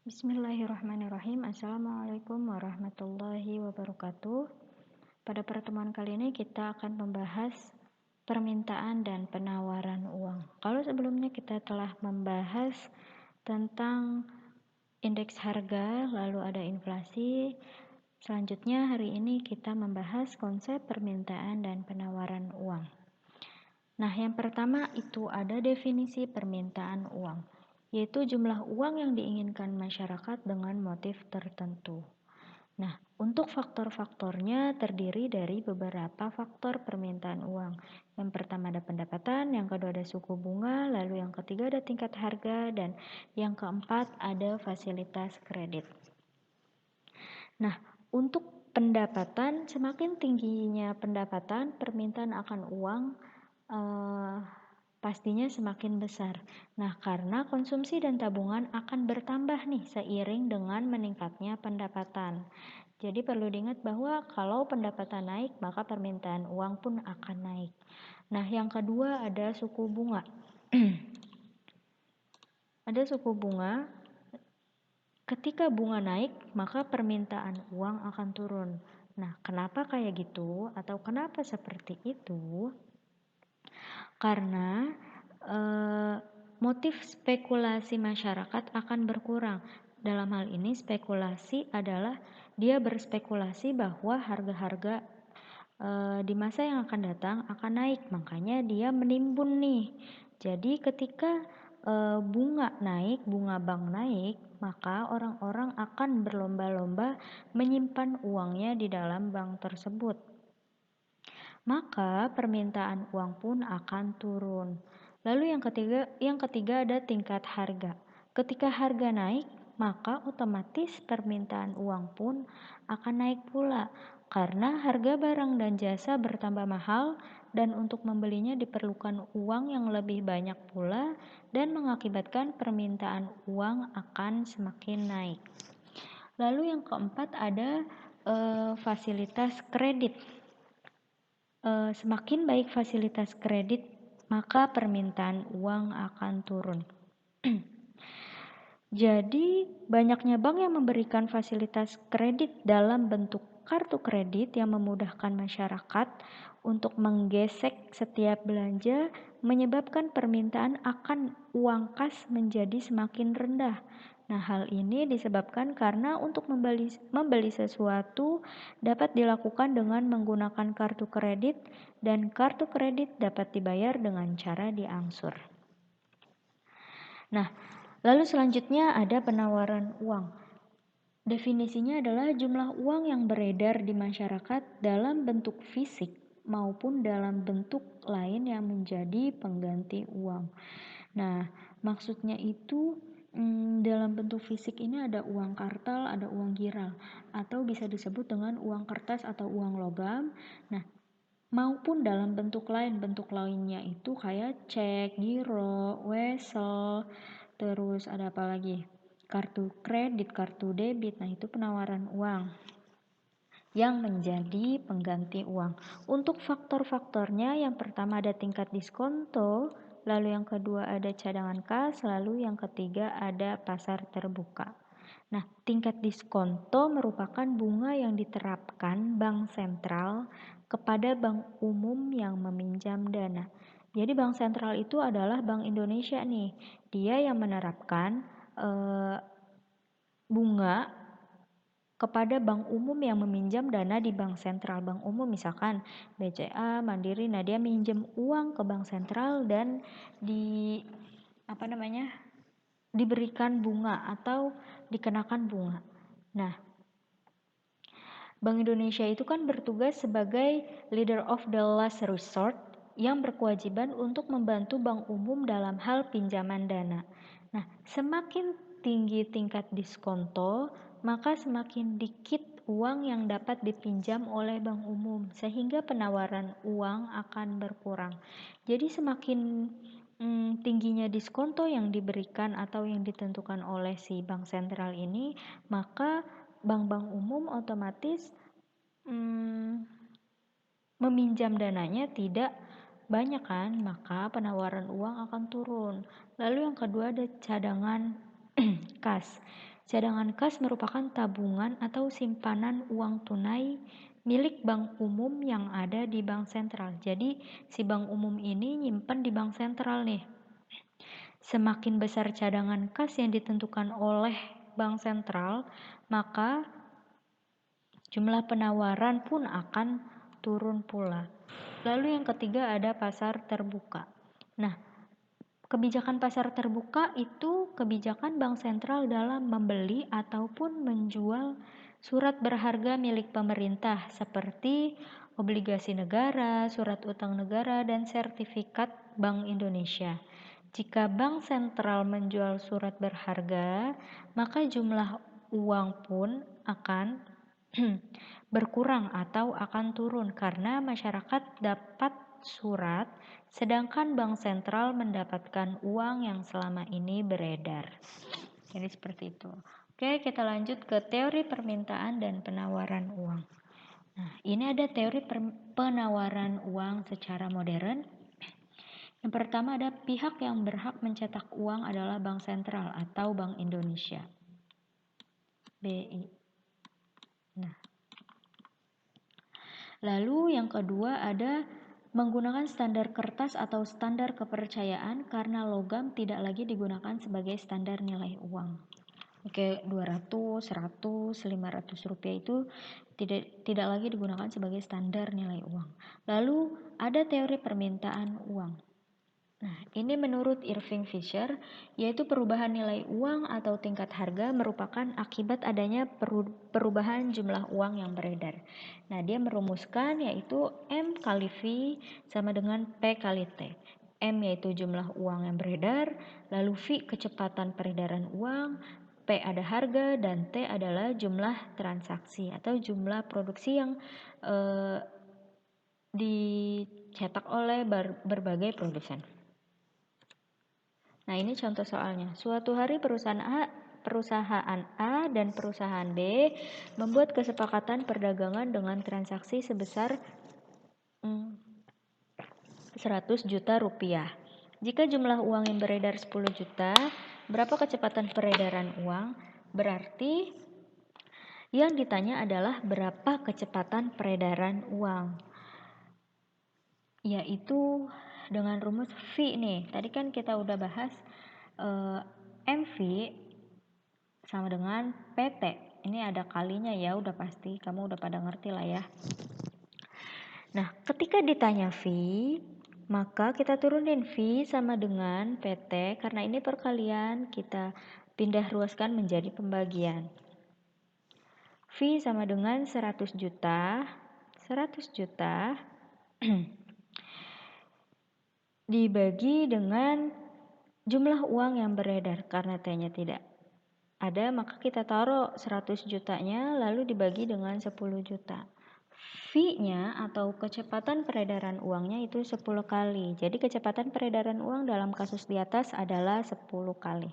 Bismillahirrahmanirrahim. Assalamualaikum warahmatullahi wabarakatuh. Pada pertemuan kali ini kita akan membahas permintaan dan penawaran uang. Kalau sebelumnya kita telah membahas tentang indeks harga, lalu ada inflasi. Selanjutnya hari ini kita membahas konsep permintaan dan penawaran uang. Nah, yang pertama itu ada definisi permintaan uang, yaitu jumlah uang yang diinginkan masyarakat dengan motif tertentu. Nah, untuk faktor-faktornya terdiri dari beberapa faktor permintaan uang. Yang pertama ada pendapatan, yang kedua ada suku bunga, lalu yang ketiga ada tingkat harga, dan yang keempat ada fasilitas kredit. Nah, untuk pendapatan, semakin tingginya pendapatan, permintaan akan uang pastinya semakin besar. Nah, karena konsumsi dan tabungan akan bertambah nih seiring dengan meningkatnya pendapatan. Jadi perlu diingat bahwa kalau pendapatan naik, maka permintaan uang pun akan naik. Nah, yang kedua ada suku bunga. Ada suku bunga. Ketika bunga naik, maka permintaan uang akan turun. Nah, kenapa kayak gitu atau kenapa seperti itu? Karena motif spekulasi masyarakat akan berkurang. Dalam hal ini spekulasi adalah dia berspekulasi bahwa harga-harga di masa yang akan datang akan naik, makanya dia menimbun nih. Jadi ketika bunga naik, bunga bank naik, maka orang-orang akan berlomba-lomba menyimpan uangnya di dalam bank tersebut. Maka permintaan uang pun akan turun. Lalu yang ketiga ada tingkat harga. Ketika harga naik, maka otomatis permintaan uang pun akan naik pula. Karena harga barang dan jasa bertambah mahal dan untuk membelinya diperlukan uang yang lebih banyak pula dan mengakibatkan permintaan uang akan semakin naik. Lalu yang keempat ada fasilitas kredit. Semakin baik fasilitas kredit, maka permintaan uang akan turun. Jadi, banyaknya bank yang memberikan fasilitas kredit dalam bentuk kartu kredit yang memudahkan masyarakat untuk menggesek setiap belanja menyebabkan permintaan akan uang kas menjadi semakin rendah. Nah, hal ini disebabkan karena untuk membeli sesuatu dapat dilakukan dengan menggunakan kartu kredit dan kartu kredit dapat dibayar dengan cara diangsur. Nah, lalu selanjutnya ada penawaran uang. Definisinya adalah jumlah uang yang beredar di masyarakat dalam bentuk fisik maupun dalam bentuk lain yang menjadi pengganti uang. Nah, maksudnya itu dalam bentuk fisik ini ada uang kartal, ada uang giral, atau bisa disebut dengan uang kertas atau uang logam. Nah, maupun dalam bentuk lainnya itu kayak cek, giro, wesel, terus ada apa lagi? Kartu kredit, kartu debit. Nah, itu penawaran uang yang menjadi pengganti uang. Untuk faktor-faktornya, yang pertama ada tingkat diskonto, lalu yang kedua ada cadangan kas, lalu yang ketiga ada pasar terbuka. Nah, tingkat diskonto merupakan bunga yang diterapkan bank sentral kepada bank umum yang meminjam dana. Jadi bank sentral itu adalah Bank Indonesia nih. Dia yang menerapkan bunga kepada bank umum yang meminjam dana di bank sentral. Bank umum misalkan BCA, Mandiri, nah dia minjem uang ke bank sentral dan diberikan bunga atau dikenakan bunga. Nah, Bank Indonesia itu kan bertugas sebagai leader of the last resort yang berkewajiban untuk membantu bank umum dalam hal pinjaman dana. Nah, semakin tinggi tingkat diskonto, maka semakin dikit uang yang dapat dipinjam oleh bank umum, sehingga penawaran uang akan berkurang. Jadi semakin tingginya diskonto yang diberikan atau yang ditentukan oleh si bank sentral ini, maka bank-bank umum otomatis meminjam dananya tidak banyak kan, maka penawaran uang akan turun. Lalu yang kedua ada cadangan kas. Cadangan kas merupakan tabungan atau simpanan uang tunai milik bank umum yang ada di bank sentral. Jadi si bank umum ini nyimpen di bank sentral nih. Semakin besar cadangan kas yang ditentukan oleh bank sentral, maka jumlah penawaran pun akan turun pula. Lalu yang ketiga ada pasar terbuka. Nah, kebijakan pasar terbuka itu kebijakan bank sentral dalam membeli ataupun menjual surat berharga milik pemerintah seperti obligasi negara, surat utang negara, dan sertifikat Bank Indonesia. Jika bank sentral menjual surat berharga, maka jumlah uang pun akan berkurang atau akan turun karena masyarakat dapat surat, sedangkan bank sentral mendapatkan uang yang selama ini beredar. Jadi seperti itu. Oke, kita lanjut ke teori permintaan dan penawaran uang. Nah, ini ada teori penawaran uang secara modern. Yang pertama ada pihak yang berhak mencetak uang adalah Bank Sentral atau Bank Indonesia. BI. Nah, lalu yang kedua ada menggunakan standar kertas atau standar kepercayaan karena logam tidak lagi digunakan sebagai standar nilai uang. Oke, 200, 100, 500 rupiah itu tidak lagi digunakan sebagai standar nilai uang. Lalu ada teori permintaan uang. Nah, ini menurut Irving Fisher, yaitu perubahan nilai uang atau tingkat harga merupakan akibat adanya perubahan jumlah uang yang beredar. Nah, dia merumuskan yaitu M kali V sama dengan P kali T. M yaitu jumlah uang yang beredar, lalu V kecepatan peredaran uang, P ada harga, dan T adalah jumlah transaksi atau jumlah produksi yang dicetak oleh berbagai produsen. Nah, ini contoh soalnya. Suatu hari perusahaan A dan perusahaan B membuat kesepakatan perdagangan dengan transaksi sebesar 100 juta rupiah. Jika jumlah uang yang beredar 10 juta, berapa kecepatan peredaran uang? Berarti yang ditanya adalah berapa kecepatan peredaran uang. Yaitu dengan rumus V nih. Tadi kan kita udah bahas MV sama dengan PT. Ini ada kalinya ya, udah pasti. Kamu udah pada ngerti lah ya. Nah, ketika ditanya V, maka kita turunin V sama dengan PT. Karena ini perkalian, kita pindah ruaskan menjadi pembagian. V sama dengan 100 juta. 100 juta dibagi dengan jumlah uang yang beredar. Karena T-nya tidak ada, maka kita taruh 100 jutanya lalu dibagi dengan 10 juta. V-nya atau kecepatan peredaran uangnya itu 10 kali. Jadi kecepatan peredaran uang dalam kasus di atas adalah 10 kali.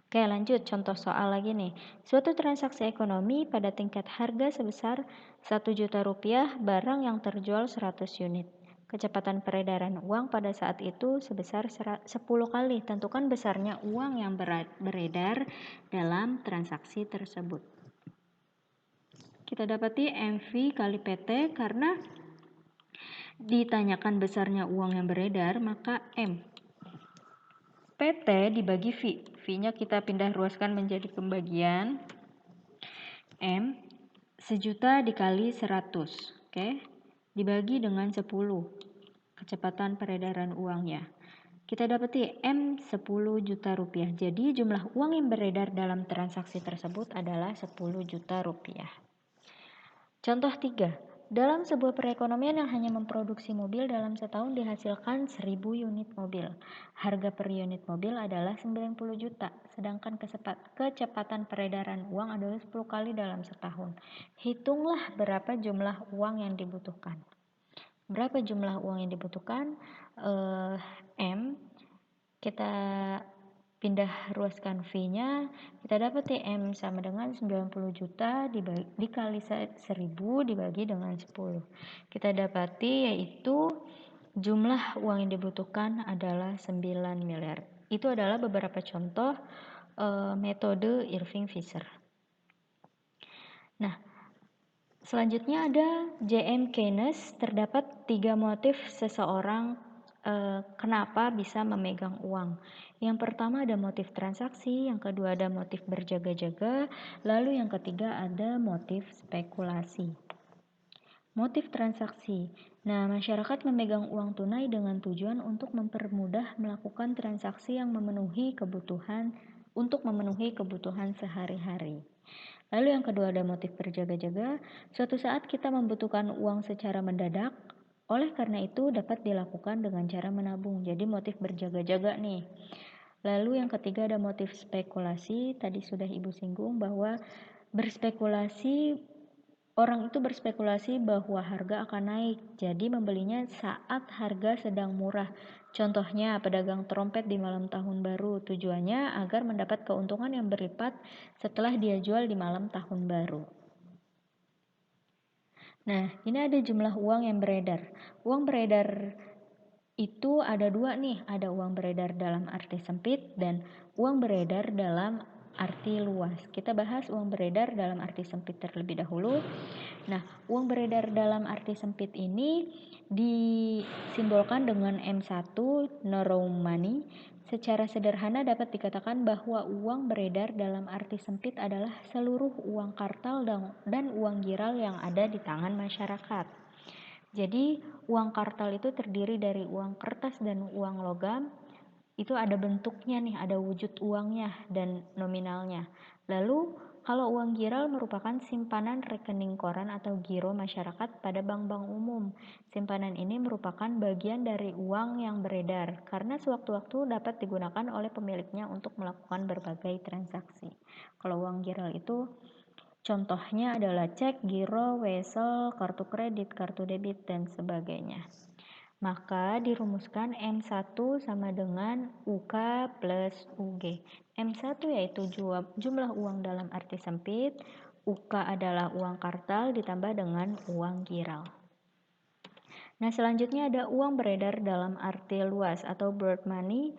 Oke, lanjut contoh soal lagi nih. Suatu transaksi ekonomi pada tingkat harga sebesar 1 juta rupiah, barang yang terjual 100 unit. Kecepatan peredaran uang pada saat itu sebesar 10 kali. Tentukan besarnya uang yang beredar dalam transaksi tersebut. Kita dapati MV kali PT karena ditanyakan besarnya uang yang beredar, maka M. PT dibagi V. V-nya kita pindah ruaskan menjadi pembagian. M sejuta dikali 100. Oke. Dibagi dengan 10. Kecepatan peredaran uangnya. Kita dapati M 10 juta rupiah. Jadi jumlah uang yang beredar dalam transaksi tersebut adalah 10 juta rupiah. Contoh 3. Dalam sebuah perekonomian yang hanya memproduksi mobil dalam setahun dihasilkan 1000 unit mobil. Harga per unit mobil adalah 90 juta. Sedangkan kecepatan peredaran uang adalah 10 kali dalam setahun. Hitunglah berapa jumlah uang yang dibutuhkan. Berapa jumlah uang yang dibutuhkan? M, kita pindah ruaskan V-nya, kita dapat M sama dengan 90 juta dikali 1000 dibagi dengan 10. Kita dapati yaitu jumlah uang yang dibutuhkan adalah 9 miliar. Itu adalah beberapa contoh metode Irving Fisher. Nah, selanjutnya ada J.M. Keynes. Terdapat 3 motif seseorang kenapa bisa memegang uang. Yang pertama ada motif transaksi, yang kedua ada motif berjaga-jaga, lalu yang ketiga ada motif spekulasi. Motif transaksi. Nah, masyarakat memegang uang tunai dengan tujuan untuk mempermudah melakukan transaksi yang memenuhi kebutuhan sehari-hari. Lalu yang kedua ada motif berjaga-jaga. Suatu saat kita membutuhkan uang secara mendadak, oleh karena itu dapat dilakukan dengan cara menabung. Jadi motif berjaga-jaga nih. Lalu yang ketiga ada motif spekulasi. Tadi sudah Ibu singgung bahwa orang itu berspekulasi bahwa harga akan naik. Jadi membelinya saat harga sedang murah. Contohnya pedagang trompet di malam tahun baru. Tujuannya agar mendapat keuntungan yang berlipat setelah dia jual di malam tahun baru. Nah, ini ada jumlah uang yang beredar. Uang beredar itu ada 2 nih, ada uang beredar dalam arti sempit dan uang beredar dalam arti luas. Kita bahas uang beredar dalam arti sempit terlebih dahulu. Nah, uang beredar dalam arti sempit ini disimbolkan dengan M1, no money. Secara sederhana dapat dikatakan bahwa uang beredar dalam arti sempit adalah seluruh uang kartal dan uang giral yang ada di tangan masyarakat. Jadi, uang kartal itu terdiri dari uang kertas dan uang logam. Itu ada bentuknya nih, ada wujud uangnya dan nominalnya. Lalu, kalau uang giral merupakan simpanan rekening koran atau giro masyarakat pada bank-bank umum. Simpanan ini merupakan bagian dari uang yang beredar karena sewaktu-waktu dapat digunakan oleh pemiliknya untuk melakukan berbagai transaksi. Kalau uang giral itu contohnya adalah cek, giro, wesel, kartu kredit, kartu debit, dan sebagainya. Maka dirumuskan M1 sama dengan UK plus UG. M1 yaitu jumlah uang dalam arti sempit, UK adalah uang kartal ditambah dengan uang giral. Nah, selanjutnya ada uang beredar dalam arti luas atau broad money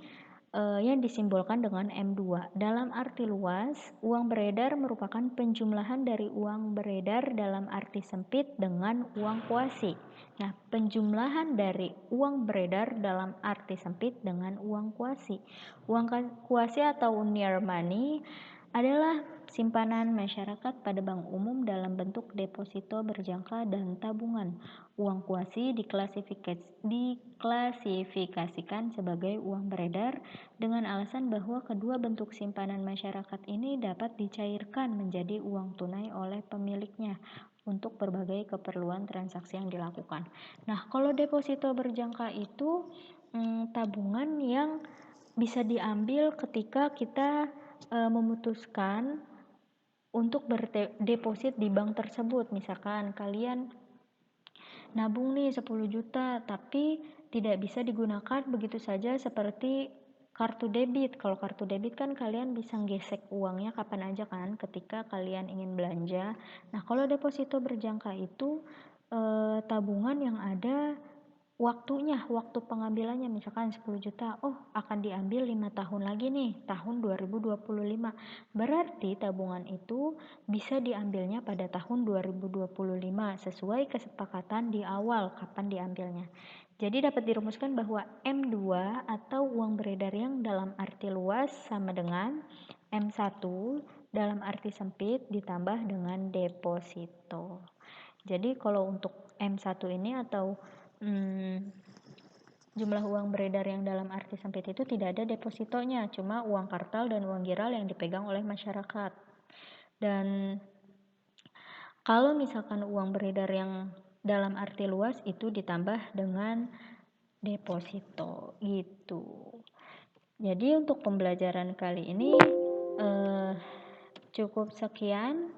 yang disimbolkan dengan M2. Dalam arti luas, uang beredar merupakan penjumlahan dari uang beredar dalam arti sempit dengan uang kuasi. Nah, penjumlahan dari uang beredar dalam arti sempit dengan uang kuasi. Uang kuasi atau near money adalah simpanan masyarakat pada bank umum dalam bentuk deposito berjangka dan tabungan. Uang kuasi diklasifikasikan sebagai uang beredar dengan alasan bahwa kedua bentuk simpanan masyarakat ini dapat dicairkan menjadi uang tunai oleh pemiliknya untuk berbagai keperluan transaksi yang dilakukan. Nah, kalau deposito berjangka itu tabungan yang bisa diambil ketika kita memutuskan untuk berdeposit di bank tersebut. Misalkan kalian nabung nih 10 juta tapi tidak bisa digunakan begitu saja seperti kartu debit. Kalau kartu debit kan kalian bisa gesek uangnya kapan aja kan ketika kalian ingin belanja. Nah, kalau deposito berjangka itu tabungan yang ada waktu pengambilannya, misalkan 10 juta, akan diambil 5 tahun lagi nih, tahun 2025. Berarti tabungan itu bisa diambilnya pada tahun 2025 sesuai kesepakatan di awal kapan diambilnya. Jadi dapat dirumuskan bahwa M2 atau uang beredar yang dalam arti luas sama dengan M1 dalam arti sempit ditambah dengan deposito. Jadi kalau untuk M1 ini atau jumlah uang beredar yang dalam arti sempit itu tidak ada depositonya, cuma uang kartal dan uang giral yang dipegang oleh masyarakat. Dan kalau misalkan uang beredar yang dalam arti luas itu ditambah dengan deposito gitu. Jadi untuk pembelajaran kali ini cukup sekian.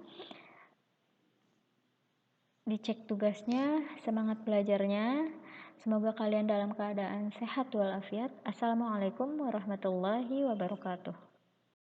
Dicek tugasnya, semangat belajarnya. Semoga kalian dalam keadaan sehat walafiat. Assalamualaikum warahmatullahi wabarakatuh.